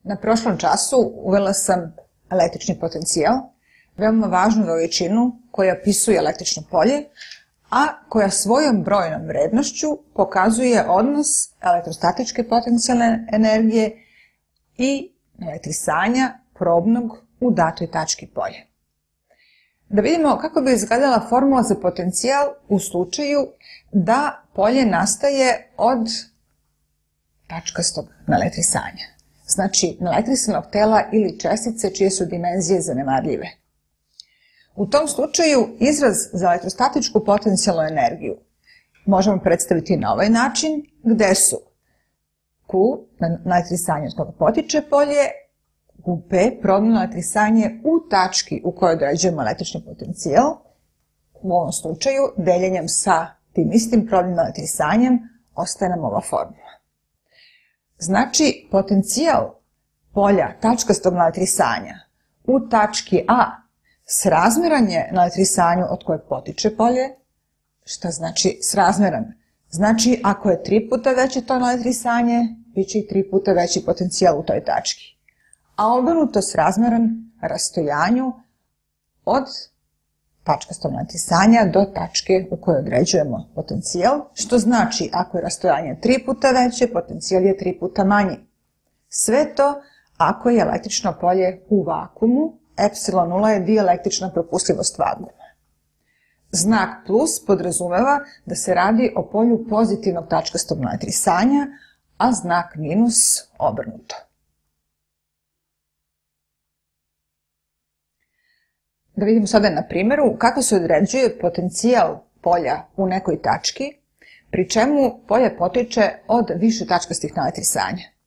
Na prošlom času uvela sam električni potencijal, veoma važnu veličinu koja opisuje električno polje, a koja svojom brojnom vrednošću pokazuje odnos elektrostatičke potencijalne energije i elektrisanja probnog u datoj tački polja. Da vidimo kako bi izgledala formula za potencijal u slučaju da polje nastaje od tačkastog naelektrisanja. Znači, naelektrisanog tela ili čestice čije su dimenzije zanemarljive. U tom slučaju izraz za elektrostatičku potencijalnu energiju možemo predstaviti na ovaj način, gde su Q, naelektrisanje od koga potiče polje, P, probno naelektrisanje u tački u kojoj određujemo električni potencijal, u ovom slučaju deljenjem sa tim istim probnim naelektrisanjem ostaje nam ova formula. Znači, potencijal polja tačkastog naelektrisanja u tački A srazmeran je naelektrisanju od kojeg potiče polje. Šta znači srazmeran? Znači, ako je 3 puta veće to naelektrisanje, bit će i 3 puta veći potencijal u toj tački. A obrnuto srazmeran rastojanju od tačkastog naelektrisanja do tačke u kojoj određujemo potencijal, što znači ako je rastojanje 3 puta veće, potencijal je 3 puta manji. Sve to ako je električno polje u vakuumu, epsilon 0 je dielektrična propustljivost vaguma. Znak plus podrazumeva da se radi o polju pozitivnog tačkastog naelektrisanja, a znak minus obrnuto. Da vidimo sada na primjeru kako se određuje potencijal polja u nekoj tački, pri čemu polje potiče od više tačkastih naelektrisanja.